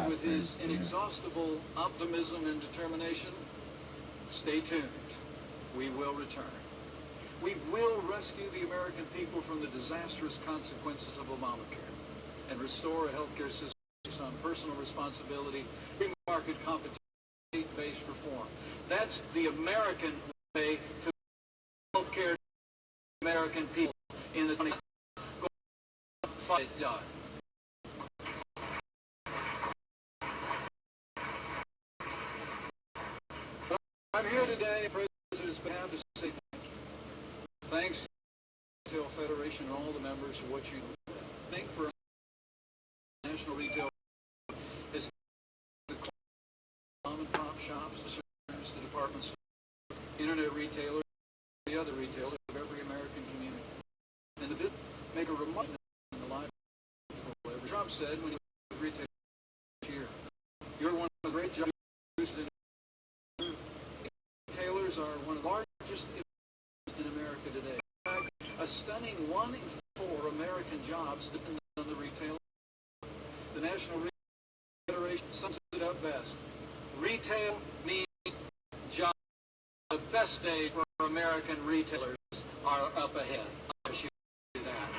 with his inexhaustible optimism and determination. Stay tuned. We will return. We will rescue the American people from the disastrous consequences of Obamacare and restore a healthcare system based on personal responsibility, free market competition, state-based reform. That's the American way to healthcare to American people in the 20th. Fight it done. I'm here today, on the President's behalf, to say thank you. Thanks to the Retail Federation and all the members for what you do. Thank for National Retail is the mom and pop shops, the stores, the department stores, internet retailers, the other retailers of every American community. And the business make a remarkable in the life of people. As Trump said when he was with retail this year, you're one of the great jobs in retailers are one of the largest in America today. In fact, a stunning 1 in 4 American jobs depend on the retail. The National Retail Federation sums it up best. Retail means jobs. The best days for American retailers are up ahead. I assure you that.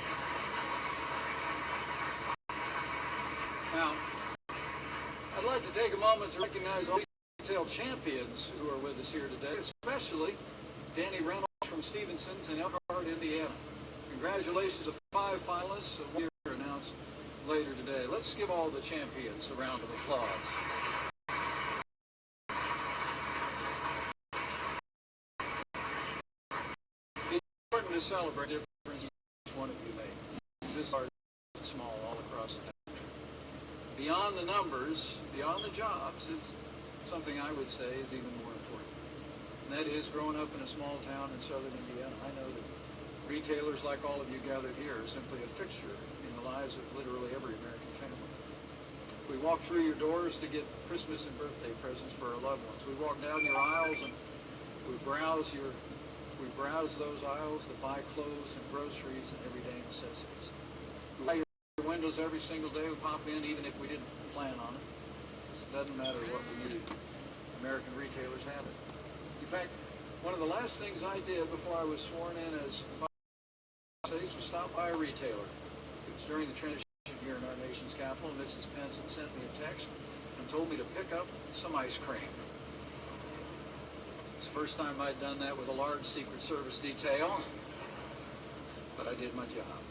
Now, I'd like to take a moment to recognize all retail champions who are with us here today, especially Danny Reynolds from Stevenson's in Elkhart, Indiana. Congratulations to 5 finalists who will be announced later today. Let's give all the champions a round of applause. It's important to celebrate the difference each one of you make. This is large and small all across the country. Beyond the numbers, beyond the jobs, is something I would say is even more important. And that is, growing up in a small town in southern Indiana, I know that retailers like all of you gathered here are simply a fixture in the lives of literally every American family. We walk through your doors to get Christmas and birthday presents for our loved ones. We walk down your aisles and we browse those aisles to buy clothes and groceries and everyday necessities. We buy your windows every single day. We pop in even if we didn't plan on it. It doesn't matter what we need. American retailers have it. In fact, one of the last things I did before I was sworn in as States was stop by a retailer. It was during the transition here in our nation's capital. Mrs. Pence had sent me a text and told me to pick up some ice cream. It's the first time I'd done that with a large Secret Service detail, but I did my job.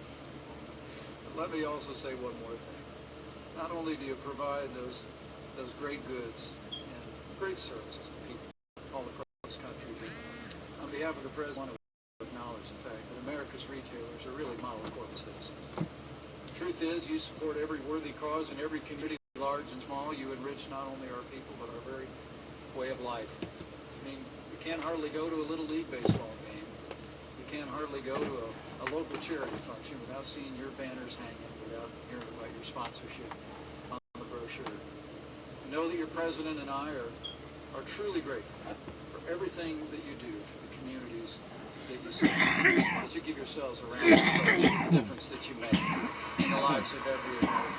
But let me also say one more thing. Not only do you provide those great goods and great services to people all across this country, but on behalf of the President, I want to acknowledge the fact that America's retailers are really model corporate citizens. The truth is, you support every worthy cause in every community, large and small. You enrich not only our people, but our very way of life. I mean, you can't hardly go to a Little League baseball game. You can't hardly go to a local charity function without seeing your banners hanging, without hearing about your sponsorship on the brochure. To know that your president and I are truly grateful for everything that you do for the communities that you serve, that you give yourselves around the difference that you make in the lives of every American.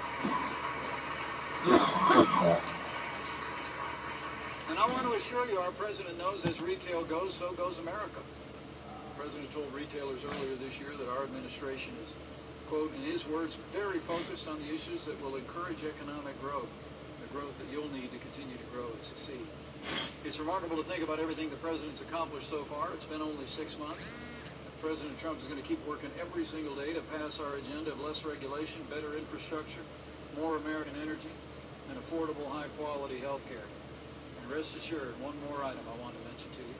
And I want to assure you, our president knows as retail goes, so goes America. The president told retailers earlier this year that our administration is, quote, in his words, very focused on the issues that will encourage economic growth, the growth that you'll need to continue to grow and succeed. It's remarkable to think about everything the president's accomplished so far. It's been only 6 months. President Trump is going to keep working every single day to pass our agenda of less regulation, better infrastructure, more American energy, and affordable, high-quality health care. And rest assured, one more item I want to mention to you.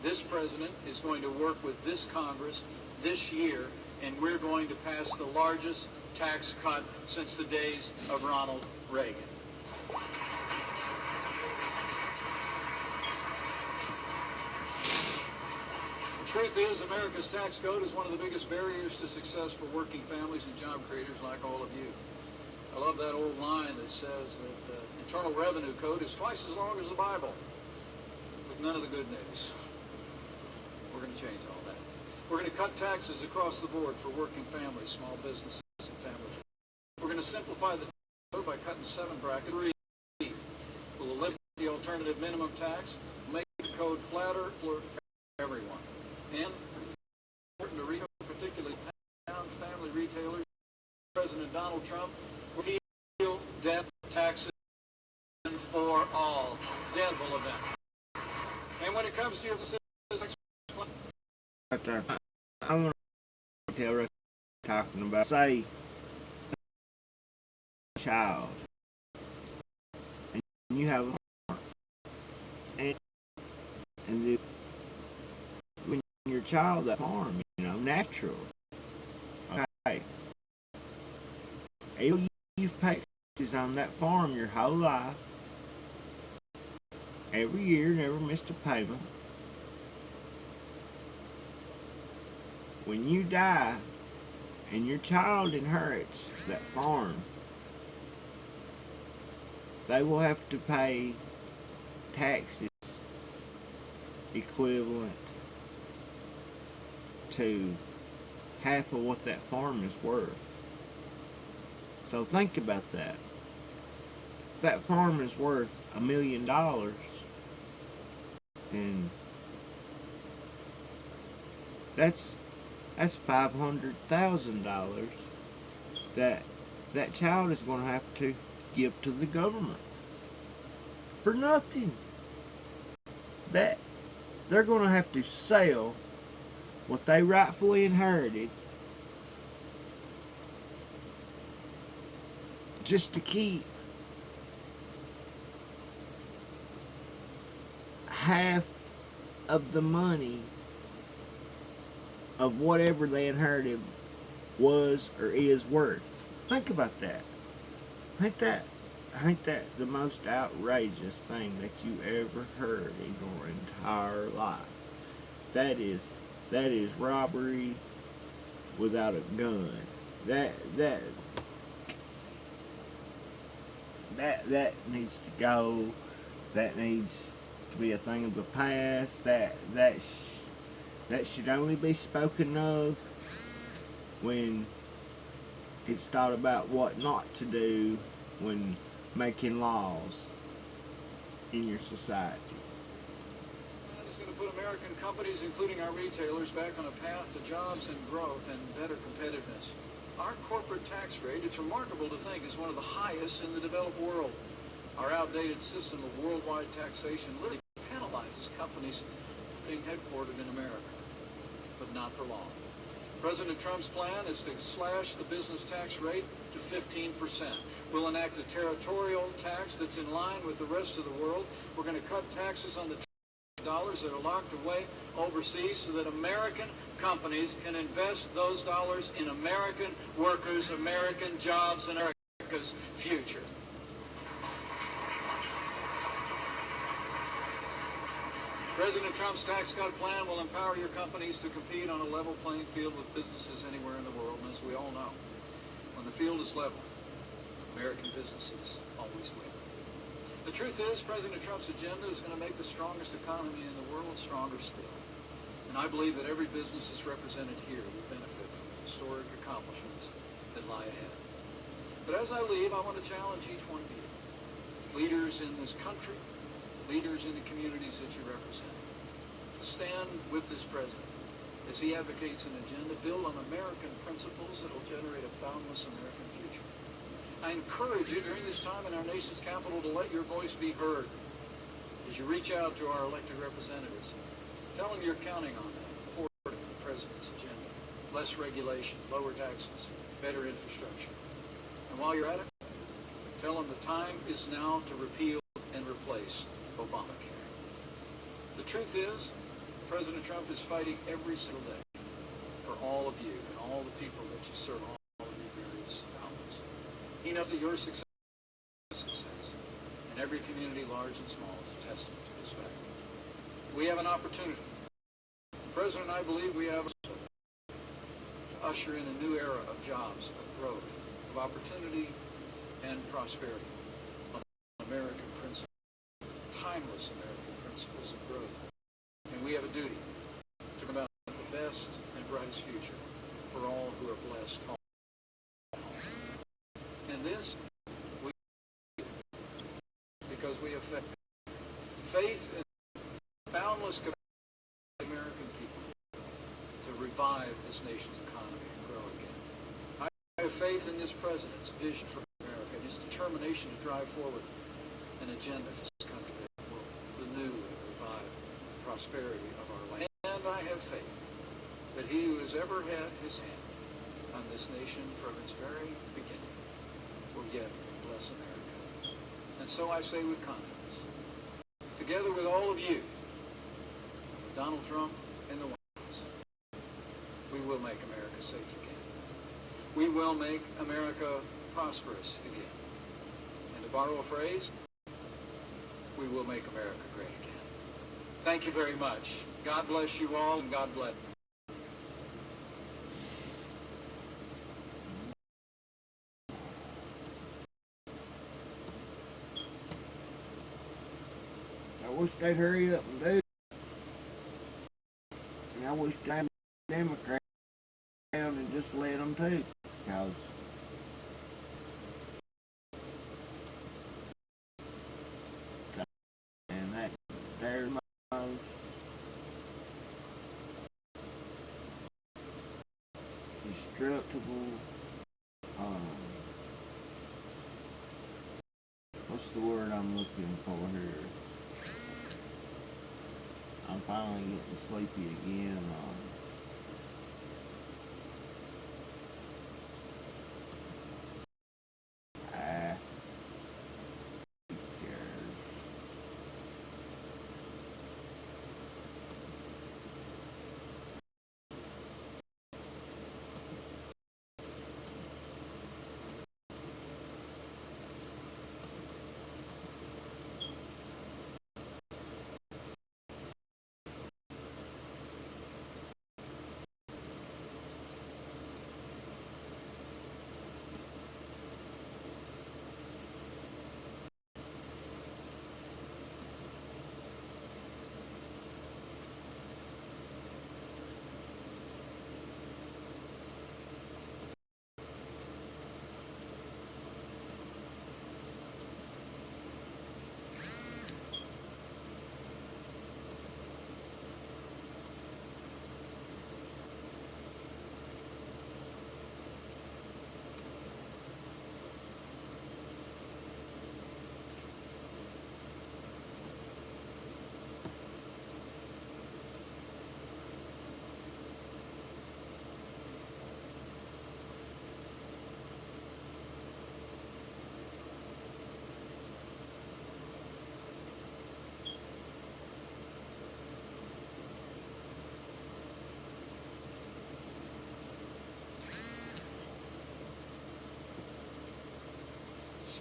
This president is going to work with this Congress this year, and we're going to pass the largest tax cut since the days of Ronald Reagan. The truth is, America's tax code is one of the biggest barriers to success for working families and job creators like all of you. I love that old line that says that the Internal Revenue Code is twice as long as the Bible, with none of the good news. We're going to change all that. We're going to cut taxes across the board for working families, small businesses, and families. We're going to simplify the code by cutting 7 brackets. alternative minimum tax will make the code flatter for everyone. And important to read, particularly town family retailers, President Donald Trump will repeal debt taxes for all. Dental event. And when it comes to your specific plan, I want to tell Rick talking about, say, a child, and you have a farm, and when your child at farm, natural, okay, you've paid taxes on that farm your whole life, every year, never missed a payment. When you die and your child inherits that farm, they will have to pay taxes equivalent to half of what that farm is worth. So think about that. If that farm is worth $1 million, then that's $500,000 that child is going to have to give to the government for nothing. That they're going to have to sell what they rightfully inherited just to keep half of the money of whatever they inherited was or is worth. Think about that. Ain't that the most outrageous thing that you ever heard in your entire life? That is robbery without a gun. That needs to go. That needs to be a thing of the past. That should only be spoken of when it's thought about what not to do when making laws in your society. It's going to put American companies, including our retailers, back on a path to jobs and growth and better competitiveness. Our corporate tax rate, it's remarkable to think, is one of the highest in the developed world. Our outdated system of worldwide taxation literally penalizes companies being headquartered in America, but not for long. President Trump's plan is to slash the business tax rate to 15%. We'll enact a territorial tax that's in line with the rest of the world. We're going to cut taxes on the dollars that are locked away overseas so that American companies can invest those dollars in American workers, American jobs, and America's future. President Trump's tax cut plan will empower your companies to compete on a level playing field with businesses anywhere in the world. And as we all know, when the field is level, American businesses always win. The truth is, President Trump's agenda is going to make the strongest economy in the world stronger still. And I believe that every business that's represented here will benefit from the historic accomplishments that lie ahead. But as I leave, I want to challenge each one of you, leaders in this country, leaders in the communities that you represent, to stand with this president as he advocates an agenda built on American principles that will generate a boundless American future. I encourage you during this time in our nation's capital to let your voice be heard as you reach out to our elected representatives. Tell them you're counting on them, supporting the president's agenda. Less regulation, lower taxes, better infrastructure. And while you're at it, tell them the time is now to repeal and replace Obamacare. The truth is, President Trump is fighting every single day for all of you and all the people that you serve, all of your various outlets. He knows that your success is success, and every community, large and small, is a testament to this fact. We have an opportunity. The President and I believe we have to usher in a new era of jobs, of growth, of opportunity and prosperity on American principles, timeless American principles of growth. And we have a duty to bring about the best and brightest future for all who are blessed. And this, we because we affect faith in the boundless capacity of the American people to revive this nation's economy and grow again. I have faith in this president's vision for America and his determination to drive forward an agenda for this country that will renew and revive the prosperity of our land. And I have faith that he who has ever had his hand on this nation from its very beginning will yet bless America. And so I say with confidence, together with all of you, with Donald Trump and the White House, we will make America safe again. We will make America prosperous again. And to borrow a phrase, we will make America great again. Thank you very much. God bless you all, and God bless. I wish they'd hurry up and do it. And I wish they'd Democrats down and just let them too. Because and that there's my destructible what's the word I'm looking for here? I'm finally getting sleepy again. Who cares?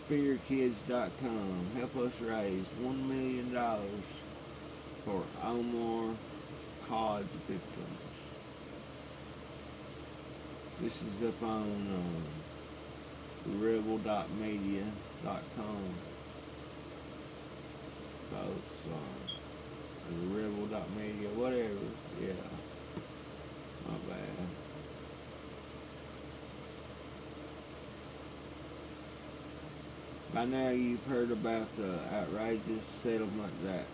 SpearKids.com. Help us raise $1 million for Omar Cod's victims. This is up on rebel.media.com. Folks, rebel.media, whatever. Yeah, my bad. By now you've heard about the outrageous settlement that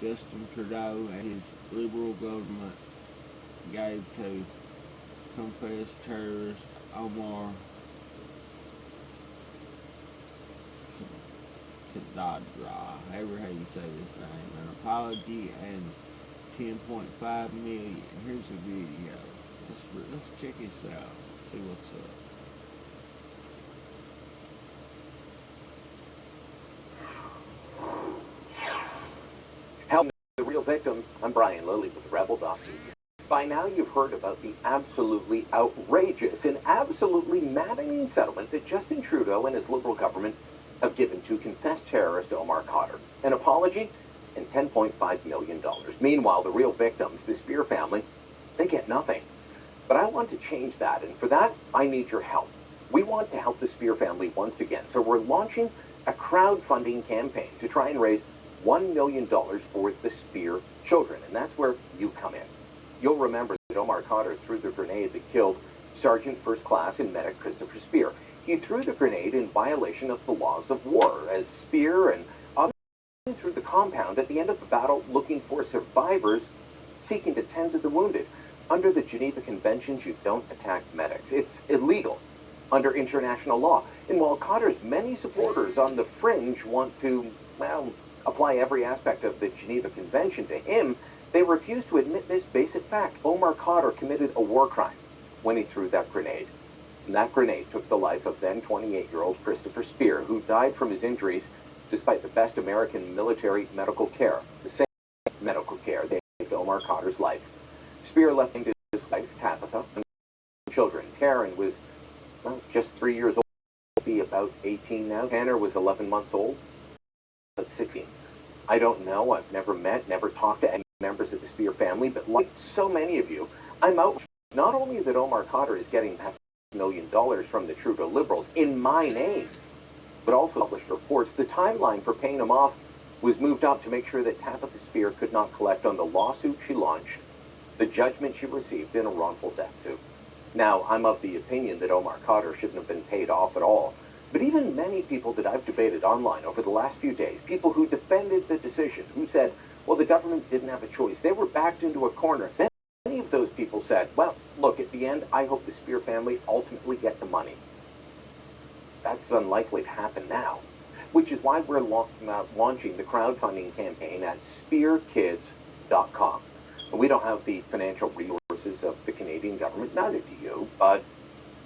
Justin Trudeau and his liberal government gave to confessed terrorist Omar Kadadra, however how you say this name, an apology and $10.5 million. Here's a video. Let's check this out. See what's up. Help the real victims. I'm Brian Lilly with Rebel.TV. By now you've heard about the absolutely outrageous and absolutely maddening settlement that Justin Trudeau and his Liberal government have given to confessed terrorist Omar Khadr. An apology and $10.5 million. Meanwhile, the real victims, the Spear family, they get nothing. But I want to change that, and for that, I need your help. We want to help the Spear family once again, so we're launching a crowdfunding campaign to try and raise $1 million for the Spear children, and that's where you come in. You'll remember that Omar Khadr threw the grenade that killed Sergeant First Class and Medic Christopher Spear. He threw the grenade in violation of the laws of war, as Spear and others threw the compound at the end of the battle looking for survivors seeking to tend to the wounded. Under the Geneva Conventions, you don't attack medics. It's illegal under international law. And while Khadr's many supporters on the fringe want to, well, apply every aspect of the Geneva Convention to him, they refuse to admit this basic fact. Omar Khadr committed a war crime when he threw that grenade. And that grenade took the life of then 28-year-old Christopher Speer, who died from his injuries despite the best American military medical care. The same medical care that saved Omar Khadr's life. Speer left his wife, Tabitha, and children. Taryn was, well, just 3 years old, be about 18 now. Tanner was 11 months old, about 16. I don't know, I've never met, never talked to any members of the Speer family, but like so many of you, I'm outraged not only that Omar Khadr is getting $500 million from the Trudeau Liberals in my name, but also published reports. The timeline for paying him off was moved up to make sure that Tabitha Speer could not collect on the lawsuit she launched, the judgment she received in a wrongful death suit. Now, I'm of the opinion that Omar Khadr shouldn't have been paid off at all. But even many people that I've debated online over the last few days, people who defended the decision, who said, well, the government didn't have a choice, they were backed into a corner. Many of those people said, well, look, at the end, I hope the Speer family ultimately get the money. That's unlikely to happen now, which is why we're launching the crowdfunding campaign at spearkids.com. We don't have the financial resources of the Canadian government, neither do you, but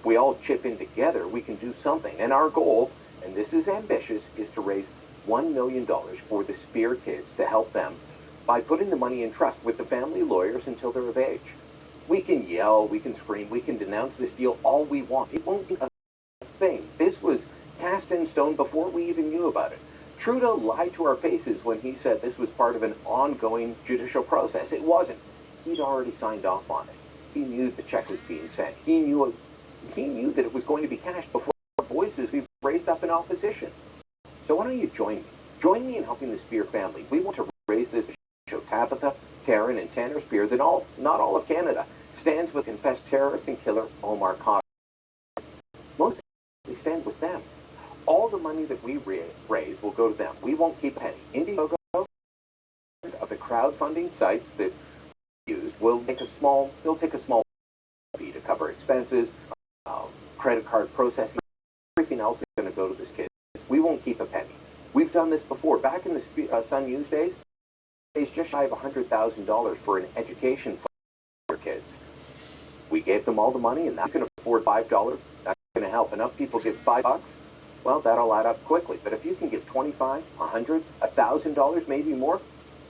we all chip in together, we can do something. And our goal, and this is ambitious, is to raise $1 million for the Speer kids to help them by putting the money in trust with the family lawyers until they're of age. We can yell, we can scream, we can denounce this deal all we want. It won't be a thing. This was cast in stone before we even knew about it. Trudeau lied to our faces when he said this was part of an ongoing judicial process. It wasn't. He'd already signed off on it. He knew the check was being sent. He knew that it was going to be cashed before voices we've raised up in opposition. So why don't you join me? Join me in helping the Speer family. We want to raise this show. Tabitha, Taryn, and Tanner Speer, that not all of Canada, stands with confessed terrorist and killer Omar Khadr. Most we stand with them. All the money that we raise will go to them. We won't keep a penny. Indiegogo, of the crowdfunding sites that we used, will take a small fee to cover expenses, credit card processing. Everything else is going to go to this kid. We won't keep a penny. We've done this before. Back in the Sun News days, it's just shy of $100,000 for an education for kids. We gave them all the money, and now you can afford $5. That's going to help. Enough people give $5. Well, that'll add up quickly. But if you can give $25, $100, $1,000, maybe more,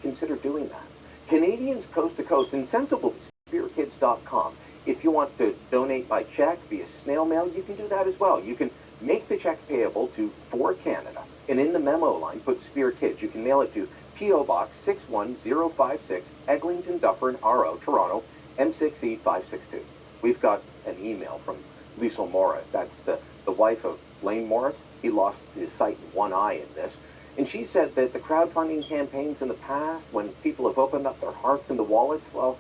consider doing that. Canadians coast to coast, and sensible, spearkids.com. If you want to donate by check via snail mail, you can do that as well. You can make the check payable to For Canada, and in the memo line, put Speer Kids. You can mail it to P.O. Box 61056, Eglinton, Dufferin, RO, Toronto, M6E562. We've got an email from Liesl Morris. That's the wife of Lane Morris. He lost his sight in one eye in this. And she said that the crowdfunding campaigns in the past, when people have opened up their hearts and the wallets, well,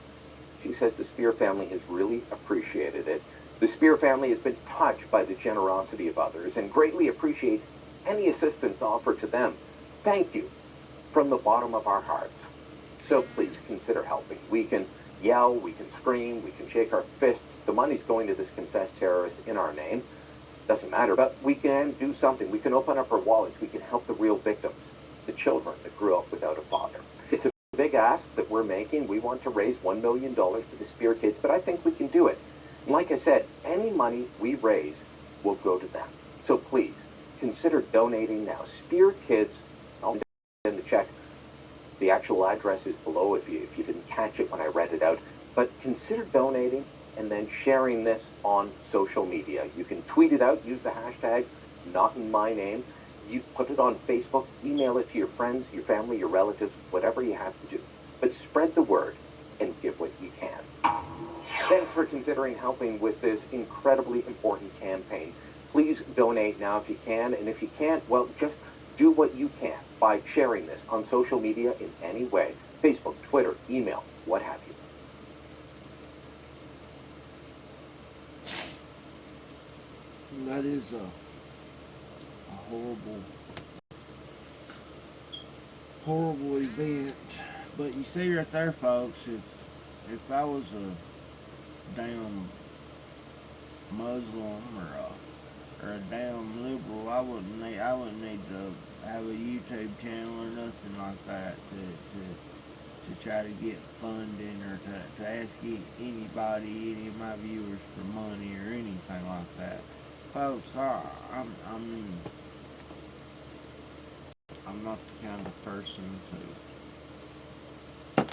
she says the Speer family has really appreciated it. The Speer family has been touched by the generosity of others and greatly appreciates any assistance offered to them. Thank you from the bottom of our hearts. So please consider helping. We can yell, we can scream, we can shake our fists. The money's going to this confessed terrorist in our name. Doesn't matter, but we can do something. We can open up our wallets. We can help the real victims, the children that grew up without a father. It's a big ask that we're making. We want to raise $1 million for the Speer Kids, but I think we can do it. And like I said, any money we raise will go to them. So please, consider donating now. Speer Kids, I'll send the check. The actual address is below if you didn't catch it when I read it out. But consider donating and then sharing this on social media. You can tweet it out, use the hashtag, not in my name. You put it on Facebook, email it to your friends, your family, your relatives, whatever you have to do. But spread the word and give what you can. Thanks for considering helping with this incredibly important campaign. Please donate now if you can, and if you can't, well, just do what you can by sharing this on social media in any way. Facebook, Twitter, email, what have you. That is a horrible event. But you see right there, folks, if I was a damn Muslim or a damn liberal, I wouldn't need to have a YouTube channel or nothing like that to try to get funding or to ask anybody, any of my viewers for money or anything like that. Folks, I'm not the kind of person to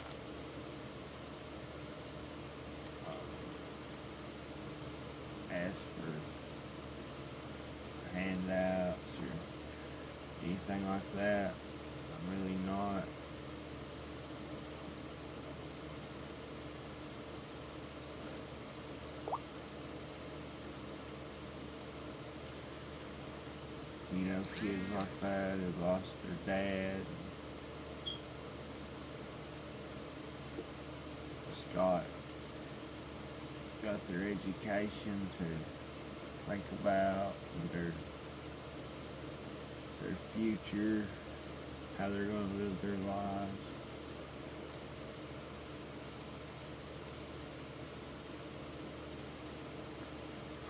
ask for handouts or anything like that. I'm really not. You know, kids like that have lost their dad. Scott got their education to think about their future, how they're going to live their lives.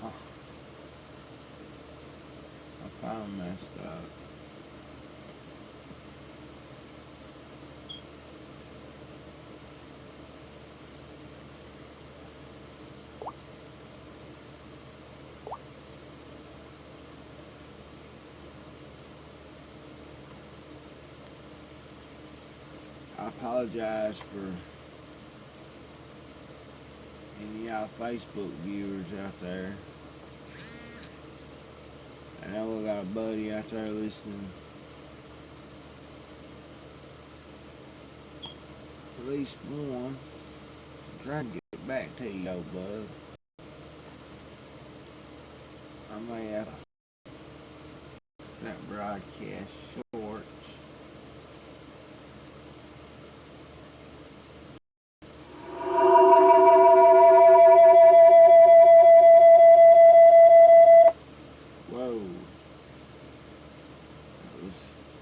Huh. I found messed up. I apologize for any of y'all Facebook viewers out there. I know we got a buddy out there listening. At least one. I'm trying to get back to you, old bud. I may have that broadcast short. Whoa. That was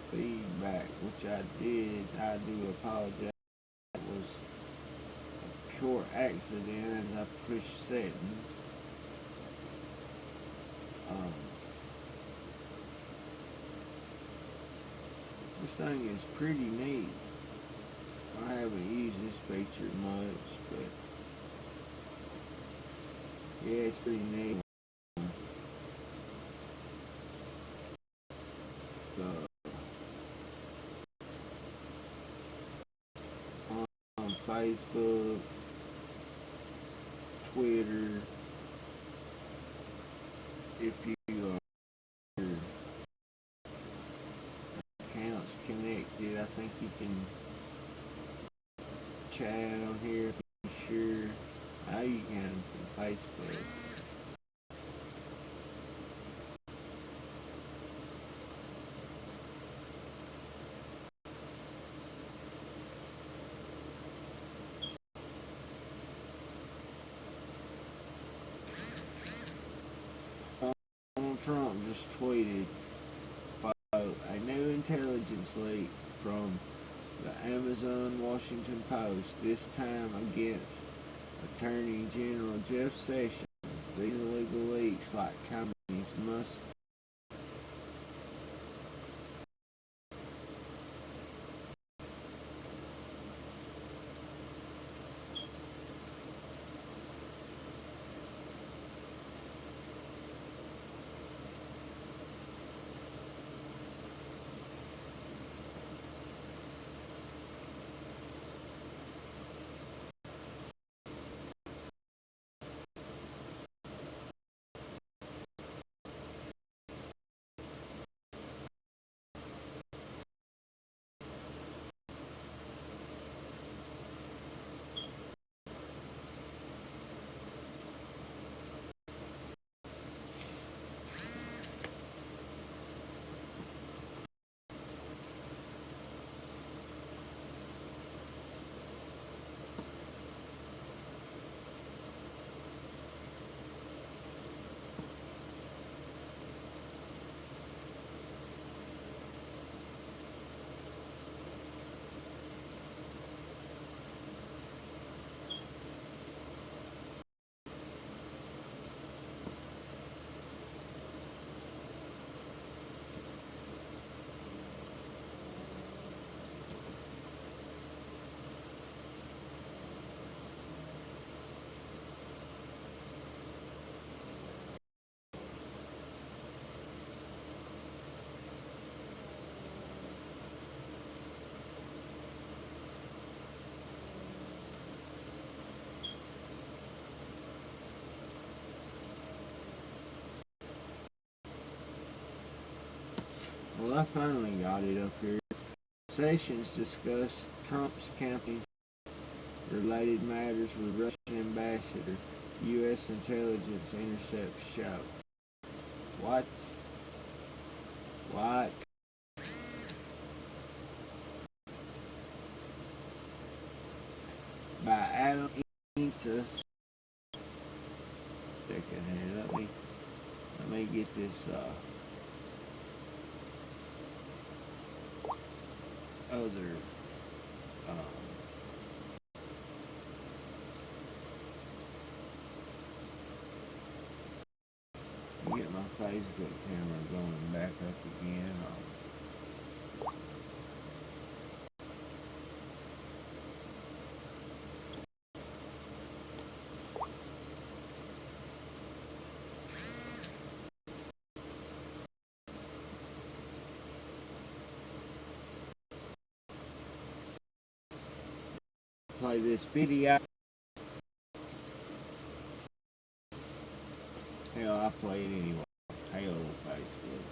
feedback, which I did. I do apologize. It was a pure accident as I pushed settings. This thing is pretty neat. I haven't used this feature much, but yeah, it's pretty neat. On Facebook, Twitter, if your account's connected, I think you can chat on here if you're sure. I know you can from Facebook. Donald Trump just tweeted about a new intelligence leak from the Amazon Washington Post, this time against Attorney General Jeff Sessions. These illegal leaks, like companies, must Well, I finally got it up here. Sessions discussed Trump's campaign-related matters with Russian ambassador. U.S. intelligence intercepts show. What? What? By Adam Intus. Second here. Let me get this other get my Facebook camera going back up again. Play this video. Hell, I play it anyway. Hell, Facebook.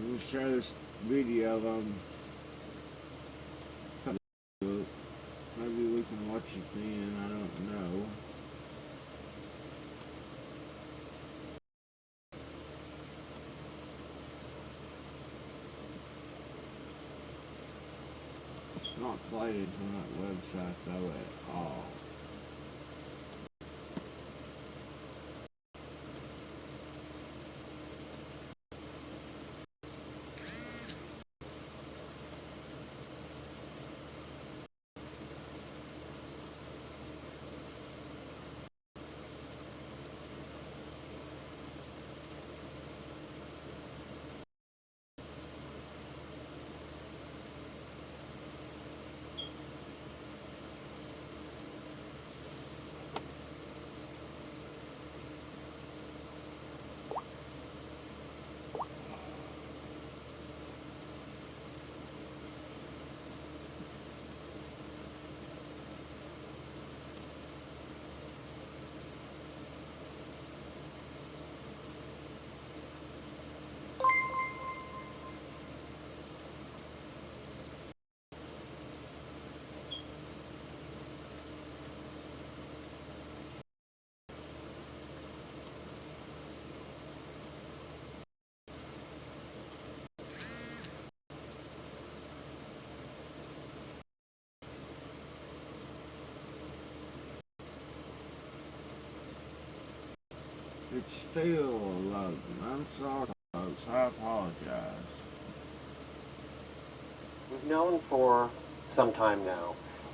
We'll share this video on Facebook. Maybe we can watch it then, I don't know. It's not played on that website though at all. It's still loading. I'm sorry, folks. I apologize. We've known for some time now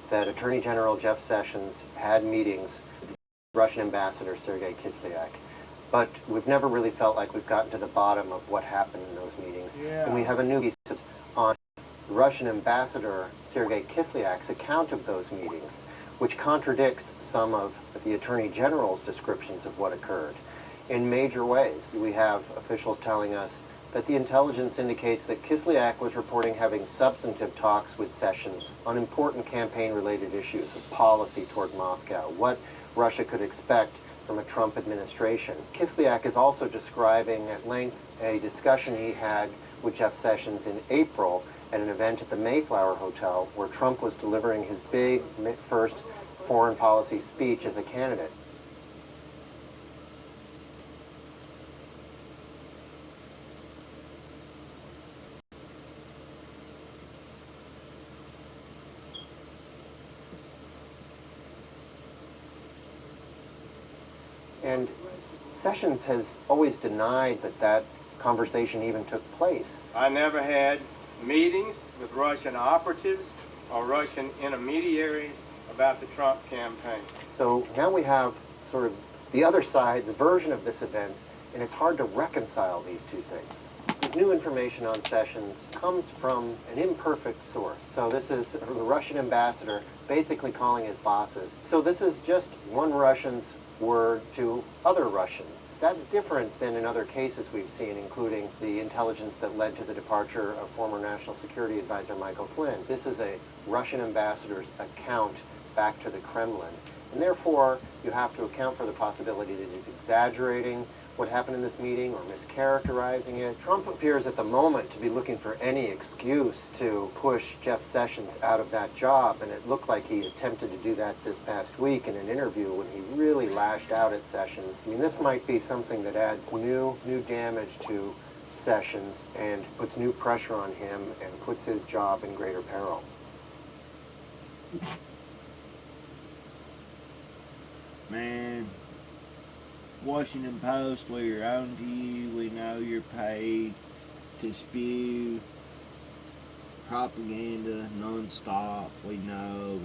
that Attorney General Jeff Sessions had meetings with the Russian ambassador Sergei Kislyak, but we've never really felt like we've gotten to the bottom of what happened in those meetings. Yeah. And we have a new piece on Russian ambassador Sergei Kislyak's account of those meetings, which contradicts some of the Attorney General's descriptions of what occurred in major ways. We have officials telling us that the intelligence indicates that Kislyak was reporting having substantive talks with Sessions on important campaign-related issues of policy toward Moscow, what Russia could expect from a Trump administration. Kislyak is also describing at length a discussion he had with Jeff Sessions in April at an event at the Mayflower Hotel where Trump was delivering his big first foreign policy speech as a candidate. And Sessions has always denied that that conversation even took place. I never had meetings with Russian operatives or Russian intermediaries about the Trump campaign. So now we have sort of the other side's version of this event, and it's hard to reconcile these two things. The new information on Sessions comes from an imperfect source. So this is the Russian ambassador basically calling his bosses. So this is just one Russian's word to other Russians. That's different than in other cases we've seen, including the intelligence that led to the departure of former National Security Advisor Michael Flynn. This is a Russian ambassador's account back to the Kremlin. And therefore, you have to account for the possibility that he's exaggerating what happened in this meeting or mischaracterizing it. Trump appears at the moment to be looking for any excuse to push Jeff Sessions out of that job, and it looked like he attempted to do that this past week in an interview when he really lashed out at Sessions. I mean, this might be something that adds new damage to Sessions and puts new pressure on him and puts his job in greater peril. Man, Washington Post, we're on to you. We know you're paid to spew propaganda non-stop. We know.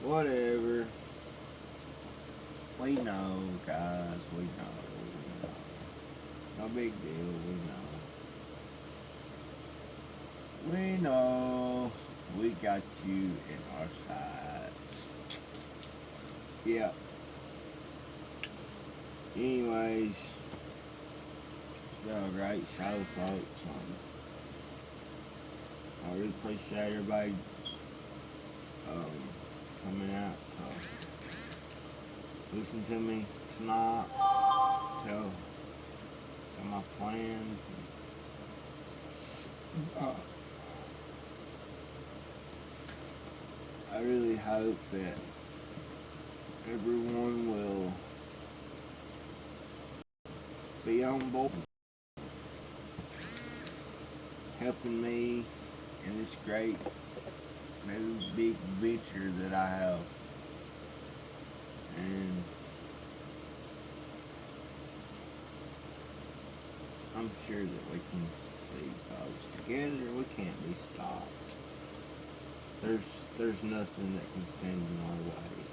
Whatever. We know, guys. We know. No big deal. We know. We got you in our sights. Yeah. Anyways, it's been a great show, folks. I really appreciate everybody coming out to listen to me tonight. Tell my plans. I really hope that everyone will be on board helping me in this great new big venture that I have. And I'm sure that we can succeed, folks. Together we can't be stopped. There's nothing that can stand in our way.